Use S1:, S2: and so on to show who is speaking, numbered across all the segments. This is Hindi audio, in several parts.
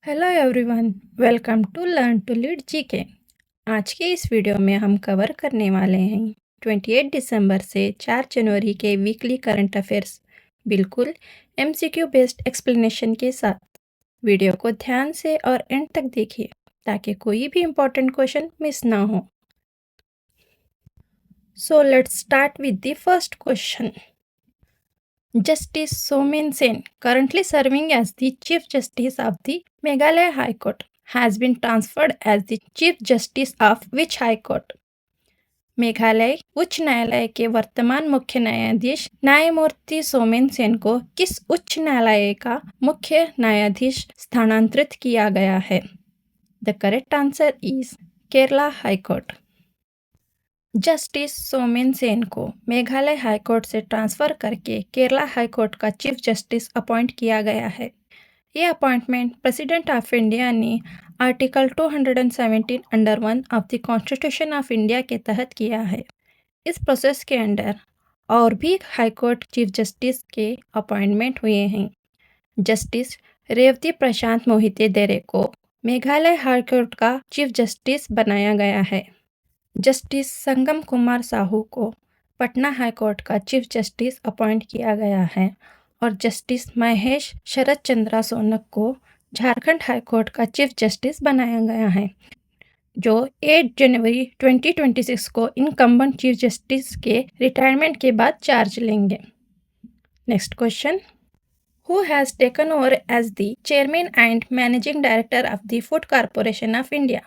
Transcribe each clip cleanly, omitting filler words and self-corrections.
S1: Hello everyone, welcome to learn to lead GK. आज के इस वीडियो में हम कवर करने वाले हैं 28 दिसंबर से 4 जनवरी के वीकली करंट अफेयर्स, बिल्कुल एमसीक्यू बेस्ड एक्सप्लेनेशन के साथ। वीडियो को ध्यान से और एंड तक देखिए ताकि कोई भी इम्पोर्टेंट क्वेश्चन मिस ना हो। So let's start with the first question. Justice Somen Sen, currently serving as the Chief Justice of the Meghalaya High Court, has been transferred as the Chief Justice of which High Court? Meghalaya उच्च न्यायालय के वर्तमान मुख्य न्यायाधीश न्यायमूर्ति सोमेन सेन को किस उच्च न्यायालय का मुख्य न्यायाधीश स्थानांतरित किया गया है? The correct answer is Kerala high court. Justice Somen Sen को मेघालय हाई कोर्ट से ट्रांसफ़र करके केरला हाई कोर्ट का चीफ जस्टिस अपॉइंट किया गया है। ये अपॉइंटमेंट प्रेसिडेंट ऑफ इंडिया ने article 217 under 1 of the Constitution of India के तहत किया है। इस प्रोसेस के अंडर और भी हाई कोर्ट चीफ जस्टिस के अपॉइंटमेंट हुए हैं। जस्टिस रेवती प्रशांत मोहिते देरे को मेघालय हाई कोर्ट का चीफ जस्टिस बनाया गया है। जस्टिस संगम कुमार साहू को पटना हाई कोर्ट का चीफ जस्टिस अपॉइंट किया गया है और जस्टिस महेश शरद चंद्रा सोनक को झारखंड हाई कोर्ट का चीफ जस्टिस बनाया गया है, जो 8 जनवरी 2026 को इनकम्बेंट चीफ जस्टिस के रिटायरमेंट के बाद चार्ज लेंगे। Next question. Who has taken over as the chairman and managing director of the food corporation of India?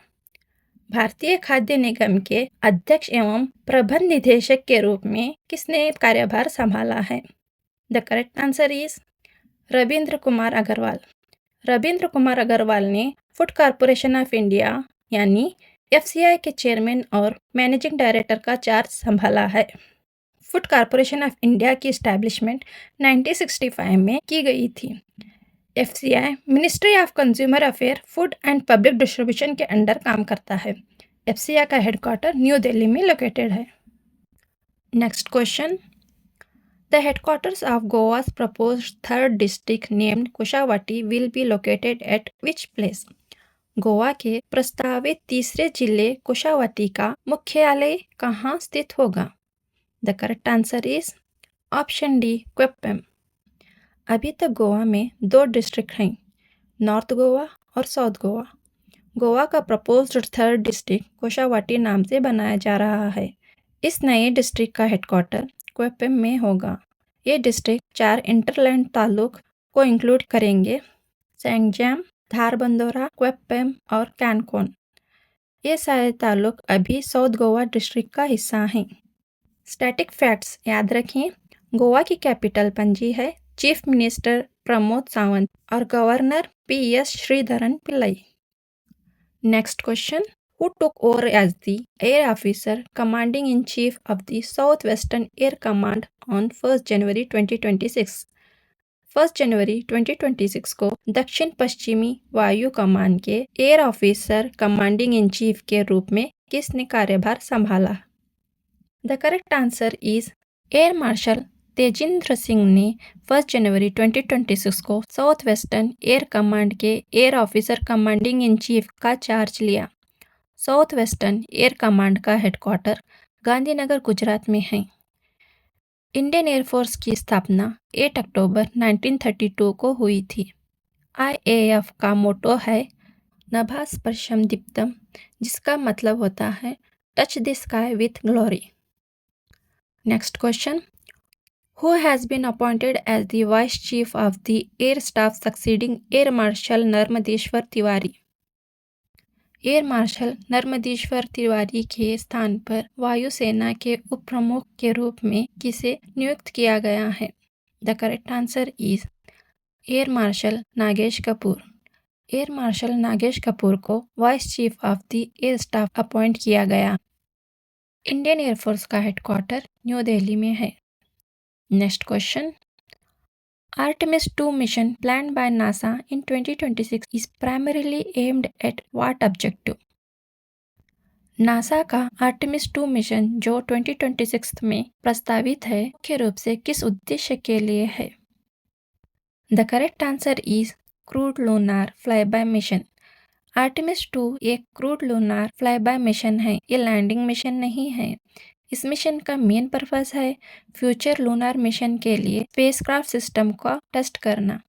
S1: भारतीय खाद्य निगम के अध्यक्ष एवं प्रबंध निदेशक के रूप में किसने कार्यभार संभाला है? The correct answer is Ravindra Kumar Agrawal. Ravindra Kumar Agrawal ने फूड कॉरपोरेशन ऑफ इंडिया यानी एफसीआई के चेयरमैन और मैनेजिंग डायरेक्टर का चार्ज संभाला है। फूड कॉरपोरेशन ऑफ इंडिया की इस्टेब्लिशमेंट 1965 में की गई थी। FCI ministry of consumer affair, food and public distribution के अंडर काम करता है। एफसीआई का हेडक्वार्टर न्यू दिल्ली में लोकेटेड है। Next question. The headquarters of Goa's proposed third district named Kushavati will be located at which place? Goa के प्रस्तावित तीसरे जिले कुशावाटी का मुख्यालय कहाँ स्थित होगा? The correct answer is option D, Queppem. अभी तक गोवा में 2 डिस्ट्रिक्ट हैं, नॉर्थ गोवा और साउथ गोवा। गोवा का प्रपोज्ड थर्ड डिस्ट्रिक्ट कुशावाटी नाम से बनाया जा रहा है। इस नए डिस्ट्रिक्ट का हेडक्वार्टर क्वेप्पम में होगा। ये डिस्ट्रिक्ट 4 इंटरलैंड तालुक को इंक्लूड करेंगे, सैंगजाम, धारबंदोरा, क्वेप्पम और कैनकोन। ये सारे तालुक अभी साउथ गोवा डिस्ट्रिक्ट का हिस्सा हैं। स्टैटिक फैक्ट्स याद रखें। गोवा की कैपिटल पणजी है, चीफ मिनिस्टर प्रमोद सावंत और governor PS Sreedharan Pillai. Next question. Who took over as the air officer commanding in chief of the south western air command on 1 जनवरी 2026? 1 जनवरी 2026 को दक्षिण पश्चिमी वायु कमान के air officer commanding in chief के रूप में किसने कार्यभार संभाला? The correct answer is air marshal Tejinder Singh ने 1 जनवरी 2026 को साउथ वेस्टर्न एयर कमांड के air officer commanding in chief का चार्ज लिया। साउथ वेस्टर्न एयर कमांड का हेडक्वार्टर गांधीनगर, गुजरात में है। इंडियन एयरफोर्स की स्थापना 8 अक्टूबर 1932 को हुई थी। IAF का मोटो है नभा स्पर्शम दीप्तम, जिसका मतलब होता है touch the sky with glory. Next question. Who has been appointed as the Vice Chief of the Air Staff succeeding Air Marshal Narmadeshwar Tiwari? Air marshal Narmadeshwar Tiwari के स्थान पर वायुसेना के उप प्रमुख के रूप में किसे नियुक्त किया गया है? The correct answer is air marshal Nagesh Kapoor. Air marshal Nagesh Kapoor को vice chief of the air staff appoint किया गया। इंडियन एयरफोर्स का हेडक्वार्टर न्यू दिल्ली में है। Next question. Artemis 2 mission planned by NASA in 2026 is primarily aimed at what objective? NASA का आर्टेमिस 2 मिशन जो 2026 में प्रस्तावित है, मुख्य रूप से किस उद्देश्य के लिए है? The correct answer is crude lunar flyby mission. Artemis 2 एक क्रूड लूनार फ्लाईबाय मिशन है, ये लैंडिंग मिशन नहीं है। इस मिशन का मेन पर्पस है फ्यूचर लूनार मिशन के लिए स्पेसक्राफ्ट सिस्टम का टेस्ट करना।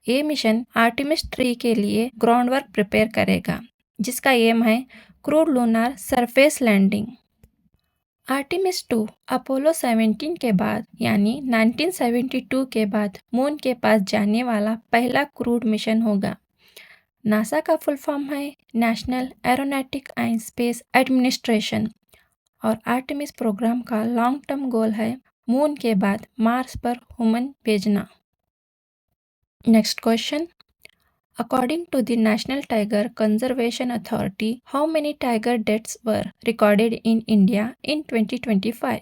S1: ये मिशन आर्टेमिस 3 के लिए ग्राउंड वर्क प्रिपेयर करेगा, जिसका एम है crewed lunar surface landing. Artemis 2 Apollo 17 के बाद यानी 1972 के बाद मून के पास जाने वाला पहला क्रूड मिशन होगा। नासा का फुल फॉर्म है national aeronautic and space administration और आर्टेमिस प्रोग्राम का लॉन्ग टर्म गोल है मून के बाद मार्स पर ह्यूमन भेजना। Next question, according to the national tiger conservation authority, how many tiger deaths were recorded in India in 2025?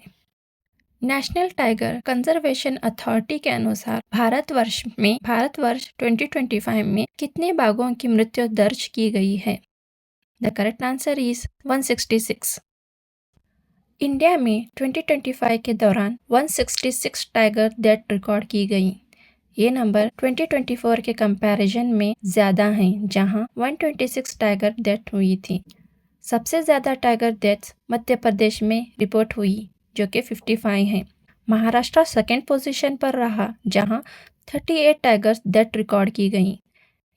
S1: National tiger conservation authority के अनुसार भारतवर्ष 2025 में कितने बाघों की मृत्यु दर्ज की गई है? The correct answer is 166। India में 2025 के दौरान 166 टाइगर डेथ रिकॉर्ड की गई। ये नंबर 2024 के कंपैरिजन में ज़्यादा हैं, जहां 126 टाइगर डेथ हुई थी। सबसे ज़्यादा टाइगर डेथ्स मध्य प्रदेश में रिपोर्ट हुई, जो कि 55 हैं। महाराष्ट्र सेकेंड पोजीशन पर रहा, जहां 38 टाइगर्स डेथ रिकॉर्ड की गई।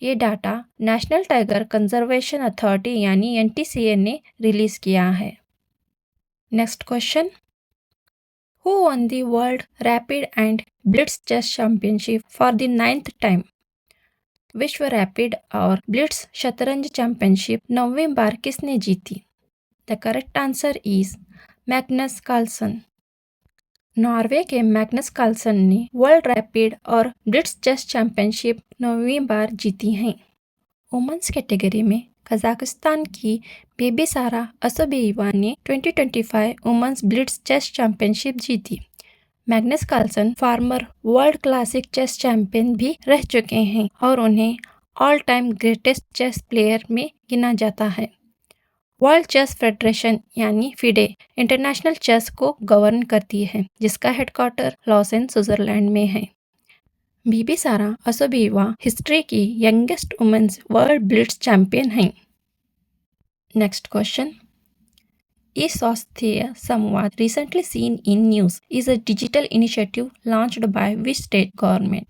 S1: ये data national tiger conservation authority यानी NTCA ने रिलीज़ किया है। Next question, Who won the World Rapid and Blitz Chess Championship for the 9th time? विश्व रैपिड और ब्लिट्स शतरंज चैंपियनशिप 9वीं बार किसने जीती? The correct answer is Magnus Carlsen. Norway के मैग्नस कार्लसन ने वर्ल्ड रैपिड और ब्लिट्स चेस चैंपियनशिप 9वीं बार जीती हैं। वुमेन्स कैटेगरी में कजाकिस्तान की बेबी सारा असोबेइवा ने 2025 वुमेन्स ब्लिट्स चेस चैंपियनशिप जीती। Magnus Carlsen former world classic chess champion भी रह चुके हैं और उन्हें all time greatest chess player में गिना जाता है। वर्ल्ड चेस फेडरेशन यानी फिडे इंटरनेशनल चेस को गवर्न करती है, जिसका हेडक्वार्टर लॉसेन स्विट्जरलैंड में है। बीबी सारा असोबेइवा हिस्ट्री की youngest women's world blitz champion हैं। नेक्स्ट क्वेश्चन, E-स्वास्थ्य संवाद recently seen in news is a digital initiative launched by which state government?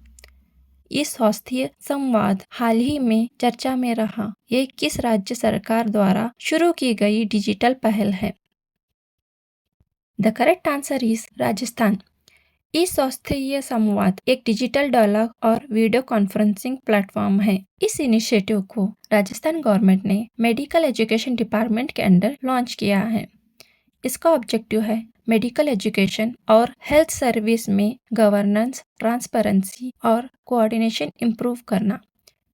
S1: E-स्वास्थ्य संवाद हाल ही में चर्चा में रहा, ये किस राज्य सरकार द्वारा शुरू की गई डिजिटल पहल है? The correct answer is Rajasthan. E-Swasthya Samvad एक डिजिटल डायलॉग और वीडियो कॉन्फ्रेंसिंग प्लेटफॉर्म है। इस इनिशिएटिव को राजस्थान गवर्नमेंट ने मेडिकल एजुकेशन डिपार्टमेंट के अंडर लॉन्च किया है। इसका ऑब्जेक्टिव है मेडिकल एजुकेशन और हेल्थ सर्विस में गवर्नेंस, ट्रांसपेरेंसी और कोऑर्डिनेशन इम्प्रूव करना।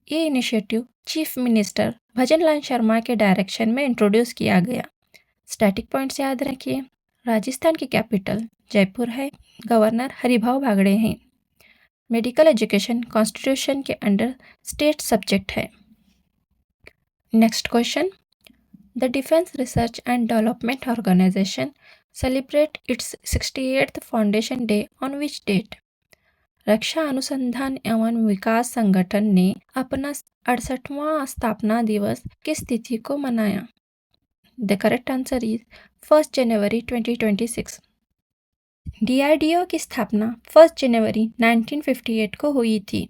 S1: ये initiative chief minister Bhajan Lal Sharma के डायरेक्शन में इंट्रोड्यूस किया गया। स्टैटिक पॉइंट्स याद रखिए, राजस्थान की कैपिटल जयपुर है, गवर्नर हरिभाऊ बागड़े हैं। मेडिकल एजुकेशन कॉन्स्टिट्यूशन के अंडर स्टेट सब्जेक्ट है। Next question, the defence research and development organisation celebrate its 68th foundation day on which date? रक्षा अनुसंधान एवं विकास संगठन ने अपना 68वां स्थापना दिवस किस तिथि को मनाया? The correct answer is 1 January 2026। DRDO की स्थापना 1 जनवरी 1958 को हुई थी,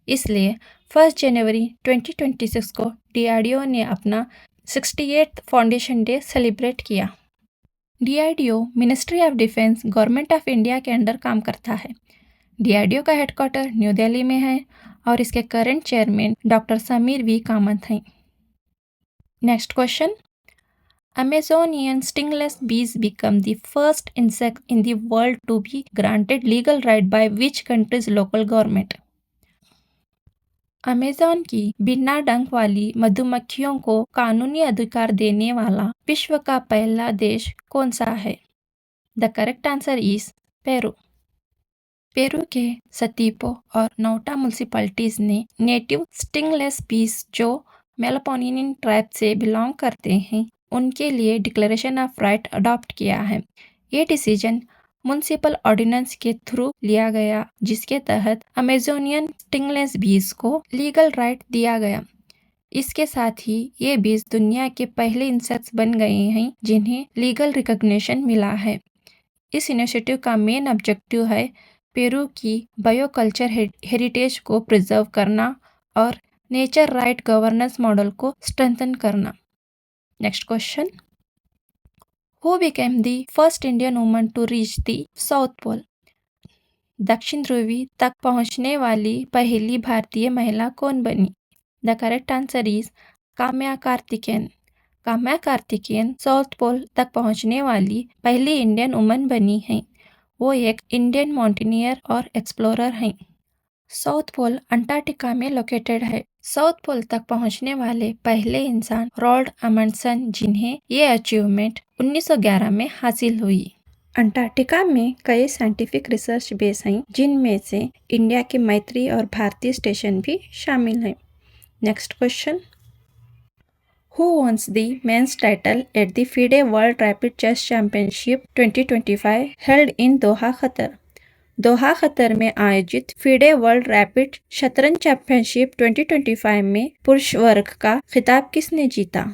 S1: इसलिए 1 जनवरी 2026 को DRDO ने अपना 68th फाउंडेशन डे सेलिब्रेट किया। DRDO ministry of defence government of India के अंडर काम करता है। DRDO का हेडक्वार्टर न्यू दिल्ली में है और इसके current chairman doctor Samir V Kamat हैं। Next question, Amazonian stingless bees become the first insect in the world to be granted legal right by which country's local government? Amazon की बिना डंक वाली मधुमक्खियों को कानूनी अधिकार देने वाला विश्व का पहला देश कौन सा है? The correct answer is Peru. Peru के सतीपो और नौटा म्यूनिसिपैलिटीज ने नेटिव स्टिंगलेस बीस जो मेलापोनियन ट्राइब से बिलोंग करते हैं, उनके लिए डिक्लेरेशन ऑफ राइट अडॉप्ट किया है। ये डिसीजन म्युनिसिपल ऑर्डिनेंस के थ्रू लिया गया, जिसके तहत अमेजोनियन स्टिंगलेस बीज को लीगल राइट दिया गया। इसके साथ ही ये बीज दुनिया के पहले इंसेक्ट्स बन गए हैं जिन्हें लीगल रिकॉग्निशन मिला है। इस इनिशिएटिव का मेन ऑब्जेक्टिव है पेरू की बायोकल्चर हेरिटेज को प्रिजर्व करना और नेचर राइट गवर्नेंस मॉडल को स्ट्रेंथन करना। Next question, who became the first Indian woman to reach the south pole? दक्षिण ध्रुवी तक पहुंचने वाली पहली भारतीय महिला कौन बनी? The correct answer is Kamya Karthikeyan. Kamya Karthikeyan south pole तक पहुंचने वाली पहली इंडियन वुमन बनी हैं। वो एक इंडियन माउंटेनियर और एक्सप्लोरर हैं। साउथ पोल अंटार्कटिका में लोकेटेड है। साउथ पोल तक पहुंचने वाले पहले इंसान रॉल्ड अमंडसन, जिन्हें ये अचीवमेंट 1911 में हासिल हुई। अंटार्कटिका में कई साइंटिफिक रिसर्च बेस हैं, जिनमें से इंडिया के मैत्री और भारतीय स्टेशन भी शामिल हैं। Next question, who wins the men's title at the FIDE world rapid chess championship 2025 held in Doha, Qatar? Doha, Qatar में आयोजित FIDE वर्ल्ड रैपिड शतरंज चैंपियनशिप 2025 में पुरुष वर्ग का खिताब किसने जीता?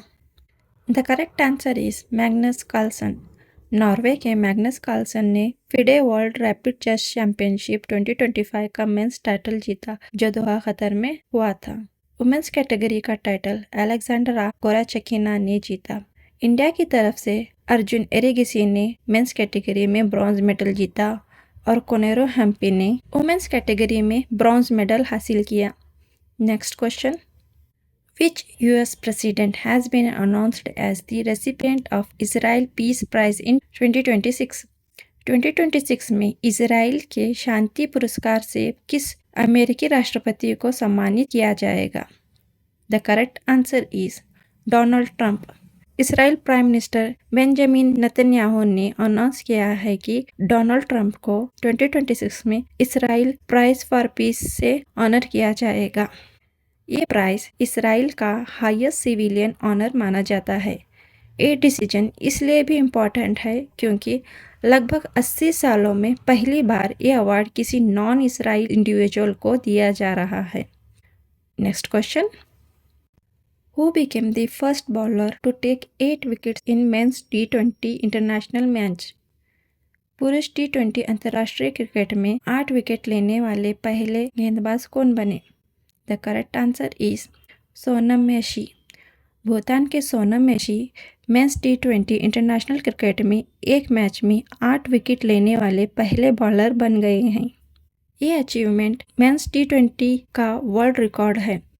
S1: The correct answer is Magnus Carlsen. Norway के मैग्नस कार्लसन ने FIDE world rapid chess championship 2025 का मेंस टाइटल जीता, जो दोहा, कतर में हुआ था। वुमेन्स कैटेगरी का टाइटल अलेक्जेंड्रा गोराचकिना ने जीता। इंडिया की तरफ से अर्जुन एरिगिसी ने मेंस कैटेगरी में ब्रॉन्ज मेडल जीता और कोनेरो हम्पी ने वुमेन्स कैटेगरी में ब्रॉन्ज मेडल हासिल किया। Next question, which US president has been announced as the recipient of Israel Peace Prize in 2026? 2026 में इजराइल के शांति पुरस्कार से किस अमेरिकी राष्ट्रपति को सम्मानित किया जाएगा? The correct answer is Donald Trump. Israel prime minister Benjamin Netanyahu ने अनाउंस किया है कि डोनाल्ड ट्रंप को 2026 में इसराइल प्राइज फॉर पीस से ऑनर किया जाएगा। ये प्राइज इसराइल का हाईएस्ट सिविलियन ऑनर माना जाता है। ये डिसीजन इसलिए भी इम्पोर्टेंट है क्योंकि लगभग 80 सालों में पहली बार ये अवार्ड किसी नॉन इसराइल इंडिविजुअल को दिया जा रहा है। Next question, who became the first bowler to take 8 wickets in men's T20 international match? पुरुष T20 अंतर्राष्ट्रीय क्रिकेट में 8 विकेट लेने वाले पहले गेंदबाज कौन बने? The correct answer is Sonam Maishi. Bhutan के Sonam Maishi men's T20 international cricket में एक मैच में 8 विकेट लेने वाले पहले बॉलर बन गए हैं। ये अचीवमेंट मेंस T20 का वर्ल्ड रिकॉर्ड है।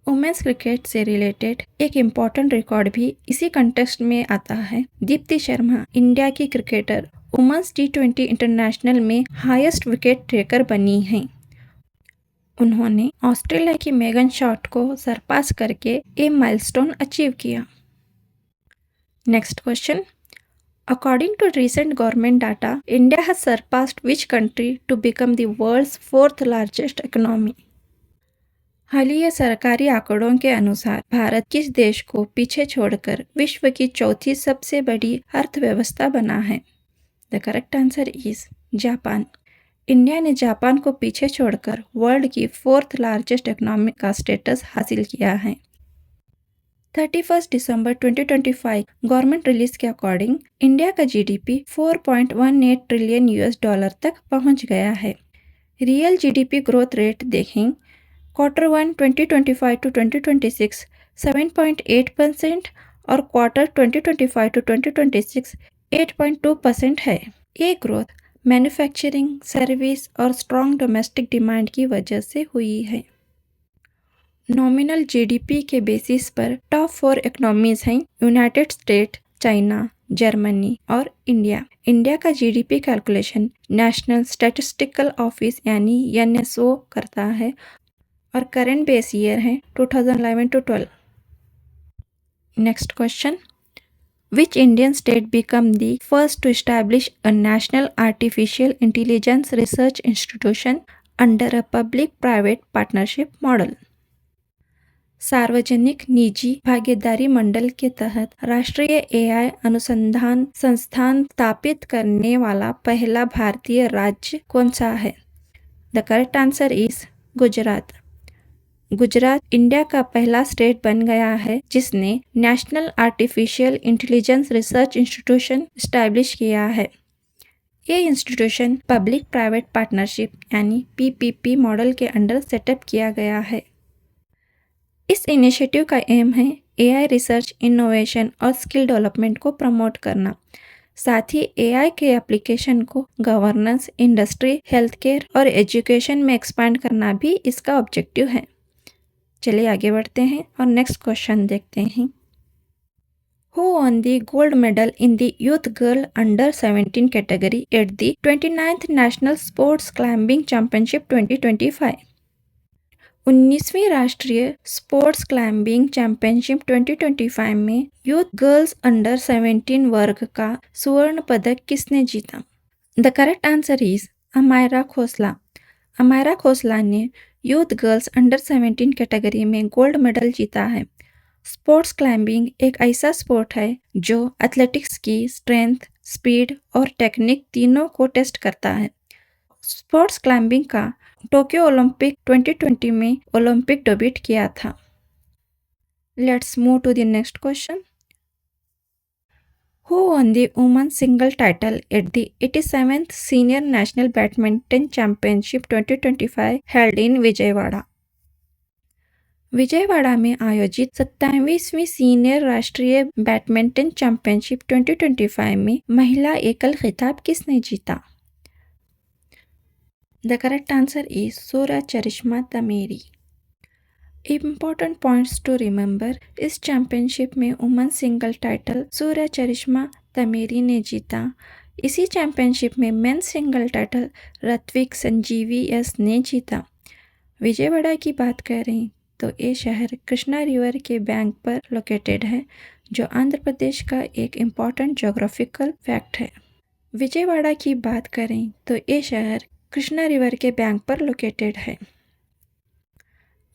S1: वुमेन्स क्रिकेट से रिलेटेड एक इम्पॉर्टेंट रिकॉर्ड भी इसी कंटेक्स्ट में आता है। दीप्ति शर्मा इंडिया की क्रिकेटर वुमेन्स T20 इंटरनेशनल में हाईएस्ट विकेट टेकर बनी हैं। उन्होंने ऑस्ट्रेलिया की मेगन शॉट को सरपास करके ये माइलस्टोन अचीव किया। Next question, according to recent government data, India has surpassed which country to become the world's 4th largest economy? हालिया सरकारी आंकड़ों के अनुसार भारत किस देश को पीछे छोड़कर विश्व की चौथी सबसे बड़ी अर्थव्यवस्था बना है? The correct answer is Japan. India ने जापान को पीछे छोड़कर वर्ल्ड की 4th लार्जेस्ट इकोनॉमी का स्टेटस हासिल किया है। 31 दिसंबर 2025 गवर्नमेंट रिलीज के अकॉर्डिंग इंडिया का GDP 4.18 ट्रिलियन US$ तक पहुंच गया है। रियल GDP ग्रोथ रेट देखें, Q1 2025 to 2026 7.8% और क्वार्टर 2025 to 2026 8.2% है। ये ग्रोथ मैन्युफैक्चरिंग, सर्विस और स्ट्रॉन्ग डोमेस्टिक डिमांड की वजह से हुई है। नॉमिनल GDP के बेसिस पर टॉप 4 इकोनॉमीज हैं यूनाइटेड स्टेट, चाइना, जर्मनी और इंडिया। इंडिया का GDP calculation national statistical office यानी NSO करता है और करंट बेस ईयर है 2011 to 12। Next question, Which Indian state became the first to establish a national artificial intelligence research institution under a public-private partnership model? सार्वजनिक निजी भागीदारी मंडल के तहत राष्ट्रीय एआई अनुसंधान संस्थान स्थापित करने वाला पहला भारतीय राज्य कौन सा है? The correct answer is Gujarat. Gujarat India का पहला स्टेट बन गया है जिसने national artificial intelligence research institution establish किया है। ये इंस्टीट्यूशन पब्लिक प्राइवेट पार्टनरशिप यानी पीपीपी मॉडल के अंडर सेटअप किया गया है। इस इनिशिएटिव का एम है एआई रिसर्च, इनोवेशन और स्किल डेवलपमेंट को प्रमोट करना। साथ ही एआई के एप्लीकेशन को गवर्नेंस, इंडस्ट्री, हेल्थ केयर और एजुकेशन में एक्सपांड करना भी इसका ऑब्जेक्टिव है। चलिए आगे बढ़ते हैं और नेक्स्ट क्वेश्चन देखते हैं। Who won the gold medal in the Youth Girl Under 17 category at the 29th National Sports Climbing Championship 2025? 19वीं राष्ट्रीय स्पोर्ट्स क्लाइंबिंग चैंपियनशिप 2025 में यूथ गर्ल्स अंडर 17 वर्ग का स्वर्ण पदक किसने जीता? The correct answer is Amyra Khosla. Amyra Khosla ने यूथ गर्ल्स अंडर 17 कैटेगरी में गोल्ड मेडल जीता है। स्पोर्ट्स क्लाइंबिंग एक ऐसा स्पोर्ट है जो एथलेटिक्स की स्ट्रेंथ, स्पीड और टेक्निक तीनों को टेस्ट करता है। स्पोर्ट्स क्लाइंबिंग का टोक्यो ओलंपिक 2020 में ओलंपिक डेब्यूट किया था। Let's move to the next question. Who won the women's single title at the 87th Senior National Badminton Championship 2025 held in Vijayawada? Vijayawada में आयोजित 27वीं सीनियर राष्ट्रीय बैडमिंटन चैंपियनशिप 2025 में महिला एकल खिताब किसने जीता? The correct answer is Surya Charishma Tamiri. Important points to remember, इस चैंपियनशिप में women single title Surya Charishma Tamiri ने जीता। इसी चैंपियनशिप में men single title Rithvik Sanjeevi S ने जीता। विजयवाड़ा की बात करें तो ये शहर कृष्णा रिवर के बैंक पर लोकेटेड है, जो आंध्र प्रदेश का एक इम्पॉर्टेंट ज्योग्राफिकल फैक्ट है। विजयवाड़ा की बात करें तो ये शहर कृष्णा रिवर के बैंक पर लोकेटेड है।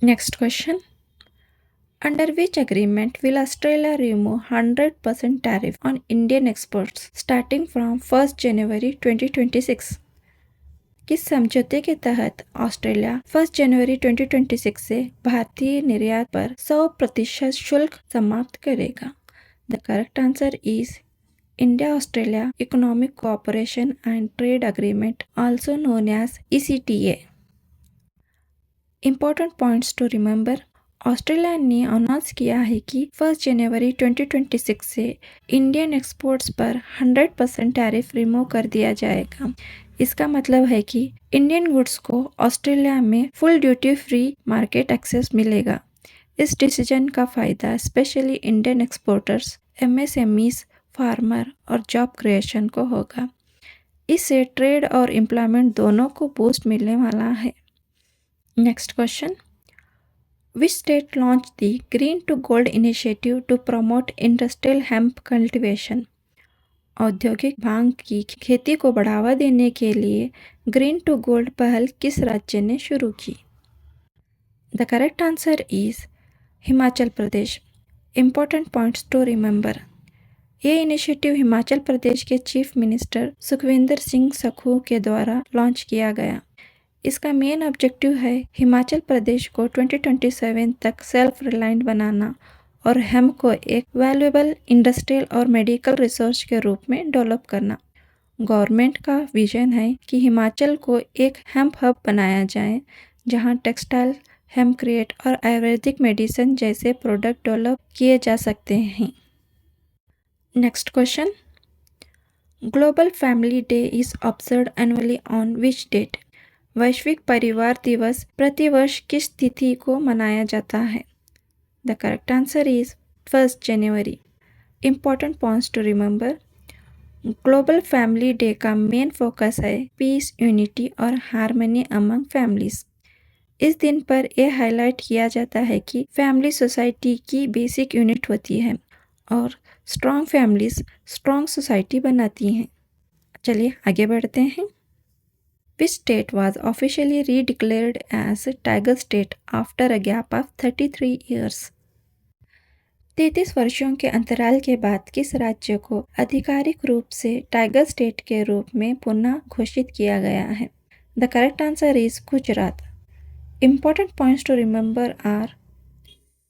S1: Next question. Under which agreement will Australia remove 100% tariff on Indian exports starting from 1 जनवरी 2026? किस समझौते के तहत ऑस्ट्रेलिया 1 जनवरी 2026 से भारतीय निर्यात पर 100% शुल्क समाप्त करेगा? The correct answer is India Australia economic cooperation and trade agreement, also known as ECTA। Important points to remember, Australia ने अनाउंस किया है कि 1 जनवरी 2026 से इंडियन एक्सपोर्ट्स पर 100% टैरिफ रिमूव कर दिया जाएगा। इसका मतलब है कि इंडियन गुड्स को ऑस्ट्रेलिया में full duty free market access मिलेगा। इस डिसीजन का फ़ायदा specially Indian exporters, MSMEs, farmer और जॉब क्रिएशन को होगा। इससे ट्रेड और एम्प्लॉयमेंट दोनों को बूस्ट मिलने वाला है। Next question. Which state launched the Green to Gold initiative to promote industrial hemp cultivation? औद्योगिक भांग की खेती को बढ़ावा देने के लिए ग्रीन टू गोल्ड पहल किस राज्य ने शुरू की? The correct answer is Himachal Pradesh. Important points to remember, ये इनिशिएटिव हिमाचल प्रदेश के चीफ मिनिस्टर सुखविंदर सिंह सुक्खू के द्वारा लॉन्च किया गया। इसका मेन ऑब्जेक्टिव है हिमाचल प्रदेश को 2027 तक सेल्फ रिलायंट बनाना और हेम्प को एक वैल्यूएबल इंडस्ट्रियल और मेडिकल रिसोर्स के रूप में डेवलप करना। गवर्नमेंट का विजन है कि हिमाचल को एक हेम्प हब बनाया जाए, जहां टेक्सटाइल, हेम्प क्रिएट और आयुर्वेदिक मेडिसिन जैसे प्रोडक्ट डेवलप किए जा सकते हैं। Next question. Global family day is observed annually on which date? वैश्विक परिवार दिवस प्रतिवर्ष किस तिथि को मनाया जाता है? The correct answer is 1 January. Important points to remember, global family day का मेन फोकस है पीस, यूनिटी और हार्मनी अमंग फैमिलीज। इस दिन पर यह हाईलाइट किया जाता है कि फैमिली सोसाइटी की बेसिक यूनिट होती है और स्ट्रॉन्ग फैमिलीज स्ट्रॉन्ग सोसाइटी बनाती हैं। चलिए आगे बढ़ते हैं। Which state was officially redeclared as Tiger State after a gap of 33 years? 33 वर्षों के अंतराल के बाद किस राज्य को आधिकारिक रूप से टाइगर स्टेट के रूप में पुनः घोषित किया गया है? The correct answer is Gujarat. Important points to remember are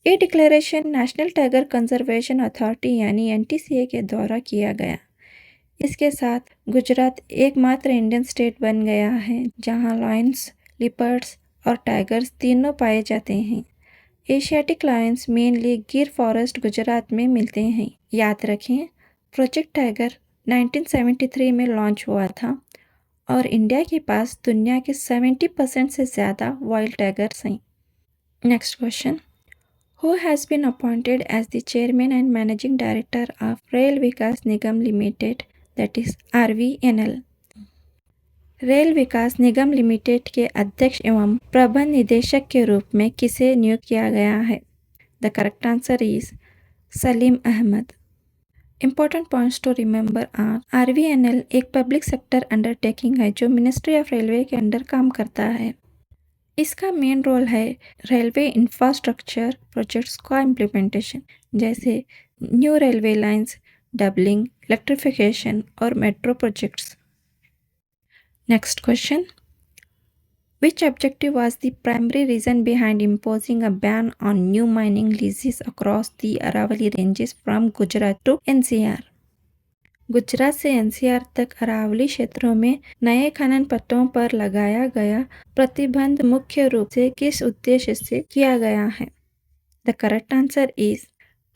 S1: ये declaration national tiger conservation authority यानी NTCA के द्वारा किया गया। इसके साथ गुजरात एकमात्र इंडियन स्टेट बन गया है जहां लायंस, लिपर्ड्स और टाइगर्स तीनों पाए जाते हैं। एशियाटिक लायंस मेनली गिर फॉरेस्ट गुजरात में मिलते हैं। याद रखें, प्रोजेक्ट टाइगर 1973 में लॉन्च हुआ था और इंडिया के पास दुनिया के 70% से ज़्यादा वाइल्ड टाइगर्स हैं। Next question, Who has been appointed as the chairman and managing director of Rail Vikas Nigam Limited, that is RVNL? Rail Vikas Nigam limited के अध्यक्ष एवं प्रबंध निदेशक के रूप में किसे नियुक्त किया गया है? The correct answer is Salim Ahmed. Important points to remember are RVNL एक पब्लिक सेक्टर अंडरटेकिंग है जो मिनिस्ट्री ऑफ रेलवे के अंडर काम करता है। इसका मेन रोल है रेलवे इंफ्रास्ट्रक्चर प्रोजेक्ट्स का इम्प्लीमेंटेशन, जैसे new railway lines, doubling, electrification और metro projects. Next question, which objective was the primary reason behind imposing a ban on new mining leases across the Aravalli ranges from Gujarat to NCR? Gujarat से NCR तक अरावली क्षेत्रों में नए खनन पट्टों पर लगाया गया प्रतिबंध मुख्य रूप से किस उद्देश्य से किया गया है? The correct answer is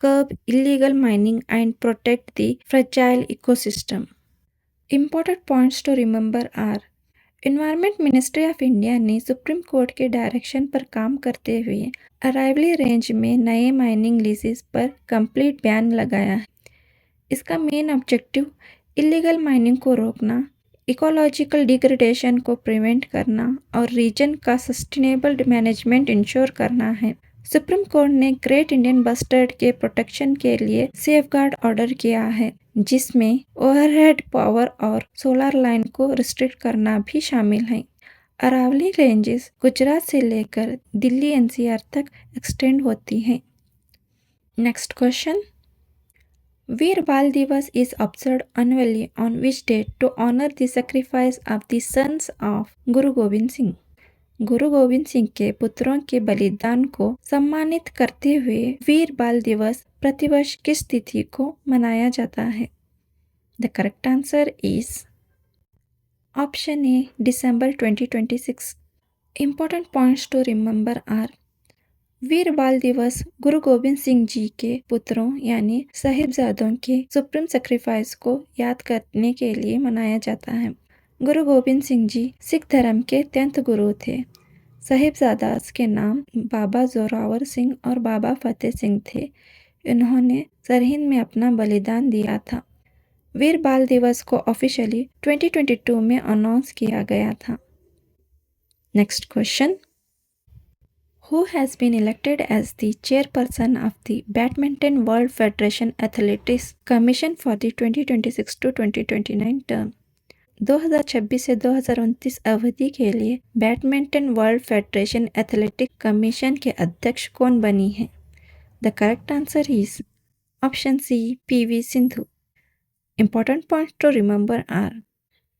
S1: curb illegal mining and protect the fragile ecosystem. Important points to remember are environment ministry of India ने सुप्रीम कोर्ट के डायरेक्शन पर काम करते हुए अरावली रेंज में नए माइनिंग लीजेस पर कंप्लीट बैन लगाया है। इसका मेन ऑब्जेक्टिव इलीगल माइनिंग को रोकना, इकोलॉजिकल डिग्रेडेशन को प्रिवेंट करना और रीजन का सस्टेनेबल मैनेजमेंट इंश्योर करना है। सुप्रीम कोर्ट ने ग्रेट इंडियन बस्टर्ड के प्रोटेक्शन के लिए सेफगार्ड ऑर्डर किया है, जिसमें ओवरहेड पावर और सोलर लाइन को रिस्ट्रिक्ट करना भी शामिल है। अरावली रेंजेस गुजरात से लेकर दिल्ली NCR तक एक्सटेंड होती हैं। नेक्स्ट क्वेश्चन, वीर बाल दिवस is observed annually on which date to honor the sacrifice of the sons of गुरु गोविंद सिंह? गुरु गोविंद सिंह के पुत्रों के बलिदान को सम्मानित करते हुए वीर बाल दिवस प्रतिवर्ष किस तिथि को मनाया जाता है? The correct answer is option A December 2026। Important points to remember are Veer Bal Diwas गुरु गोविंद सिंह जी के पुत्रों यानी साहिबजादों के सुप्रीम सेक्रीफाइस को याद करने के लिए मनाया जाता है। गुरु गोविंद सिंह जी सिख धर्म के 10th गुरु थे। साहिबजादास के नाम बाबा जोरावर सिंह और बाबा फतेह सिंह थे। इन्होंने सरहिंद में अपना बलिदान दिया था। वीर बाल दिवस को ऑफिशियली 2022 में अनाउंस किया गया था। Next question, Who has been elected as the chairperson of the Badminton World Federation Athletics Commission for the 2026 to 2029 term? 2026 से 2029 अवधि के लिए badminton world federation athletic commission के अध्यक्ष कौन बनी है? The correct answer is option C PV Sindhu. Important points to remember are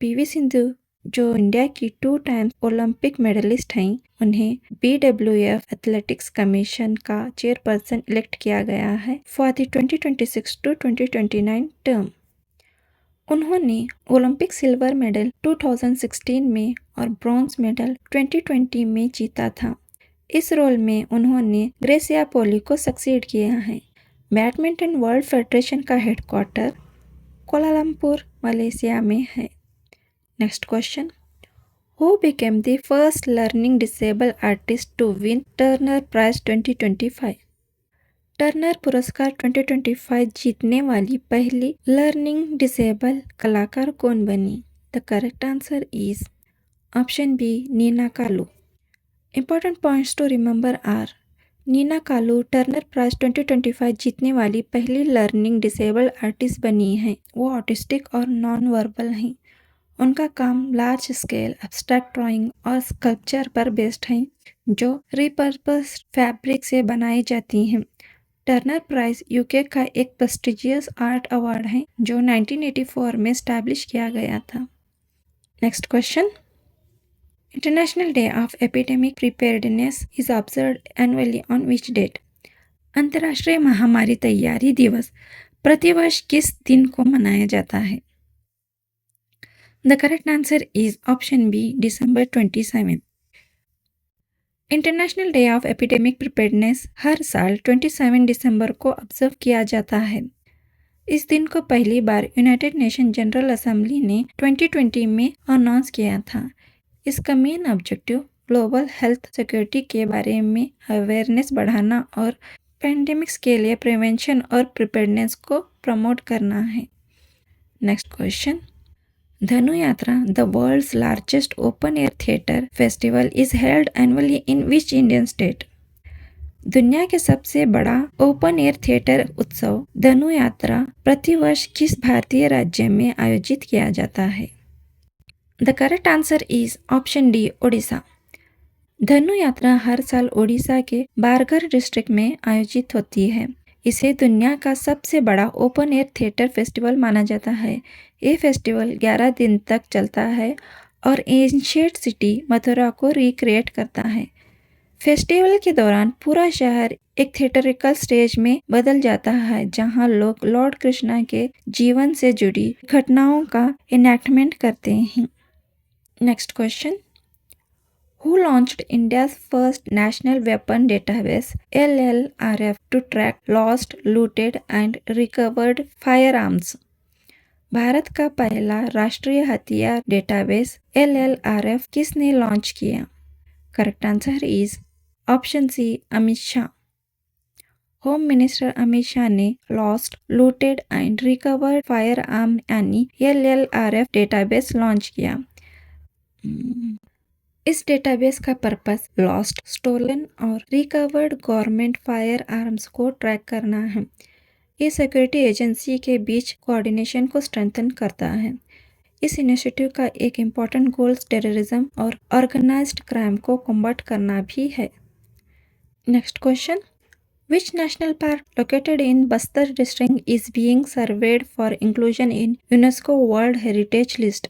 S1: PV Sindhu जो इंडिया की 2 टाइम्स ओलंपिक मेडलिस्ट हैं, उन्हें BWF एथलेटिक्स कमीशन का चेयरपर्सन इलेक्ट किया गया है फॉर द 2026 टू 2029 टर्म। उन्होंने ओलंपिक सिल्वर मेडल 2016 में और ब्रॉन्ज मेडल 2020 में जीता था। इस रोल में उन्होंने ग्रेसिया पोली को सक्सीड किया है। बैडमिंटन वर्ल्ड फेडरेशन का हेडक्वार्टर कोलालमपुर, मलेशिया में है। Next question, who became the first learning disabled artist to win Turner Prize 2025? Turner पुरस्कार 2025 जीतने वाली पहली लर्निंग डिसेबल कलाकार कौन बनी? The correct answer is option B Nina Kalu. Important points to remember are Nina Kalu Turner prize 2025 जीतने वाली पहली लर्निंग डिसेबल आर्टिस्ट बनी हैं। वो ऑटिस्टिक और नॉन वर्बल हैं। उनका काम लार्ज स्केल एब्स्ट्रैक्ट ड्राइंग और स्कल्पचर पर बेस्ड है जो रिपर्पस फैब्रिक से बनाई जाती हैं। टर्नर प्राइज यूके का एक प्रेस्टिजियस आर्ट अवार्ड है जो 1984 में स्टैब्लिश किया गया था। Next question, international day of epidemic preparedness is observed annually on which date? अंतर्राष्ट्रीय महामारी तैयारी दिवस प्रतिवर्ष किस दिन को मनाया जाता है? The correct answer is option B, December 27। International day of epidemic preparedness हर साल 27 दिसंबर को ऑब्जर्व किया जाता है। इस दिन को पहली बार यूनाइटेड नेशन जनरल असेंबली ने 2020 में अनाउंस किया था। इसका main objective global health security के बारे में अवेयरनेस बढ़ाना और पैंडेमिक्स के लिए प्रिवेंशन और प्रिपेयर्डनेस को प्रमोट करना है। Next question, Dhanu Yatra the world's largest open air theatre festival is held annually in which Indian state? दुनिया के सबसे बड़ा ओपन एयर थिएटर उत्सव धनु यात्रा प्रतिवर्ष किस भारतीय राज्य में आयोजित किया जाता है? The correct answer is option D, Odisha. धनु यात्रा हर साल ओडिशा के बारगढ़ डिस्ट्रिक्ट में आयोजित होती है। इसे दुनिया का सबसे बड़ा ओपन एयर थिएटर फेस्टिवल माना जाता है। ये फेस्टिवल 11 दिन तक चलता है और एंशिएंट सिटी मथुरा को रिक्रिएट करता है। फेस्टिवल के दौरान पूरा शहर एक थिएटरिकल स्टेज में बदल जाता है जहां लोग लॉर्ड कृष्णा के जीवन से जुड़ी घटनाओं का इनैक्टमेंट करते हैं। Next question, Who launched India's first national weapon database LLRF to track lost, looted and recovered firearms? Bharat का पहला राष्ट्रीय हथियार डेटाबेस LLRF किसने लॉन्च किया? Correct answer is option C, Amit Shah. Home minister Amit Shah ने lost, looted and recovered firearm यानी LLRF डेटाबेस लॉन्च किया। इस डेटाबेस का पर्पस लॉस्ट, स्टोलन और रिकवर्ड गवर्नमेंट फायर आर्म्स को ट्रैक करना है। ये सिक्योरिटी एजेंसी के बीच कोऑर्डिनेशन को स्ट्रेंथन करता है। इस इनिशिएटिव का एक इम्पॉर्टेंट गोल टेररिज्म और ऑर्गेनाइज्ड क्राइम को कॉम्बैट करना भी है। Next question, which national park located in Bastar district is being served for inclusion in UNESCO world heritage list?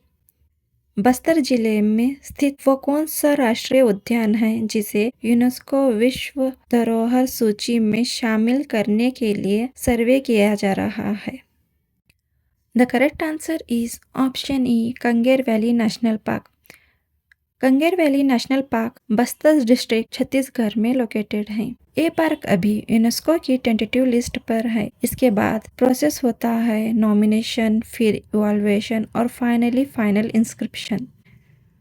S1: Bastar जिले में स्थित वो कौन सा राष्ट्रीय उद्यान है जिसे यूनेस्को विश्व धरोहर सूची में शामिल करने के लिए सर्वे किया जा रहा है? The correct answer is option E, Kanger valley national park. Kanger valley national park Bastar district Chhattisgarh में लोकेटेड है। ये पार्क अभी यूनेस्को की टेंटेटिव लिस्ट पर है। इसके बाद प्रोसेस होता है नॉमिनेशन, फिर इवैल्यूएशन और फाइनली फाइनल इंस्क्रिप्शन।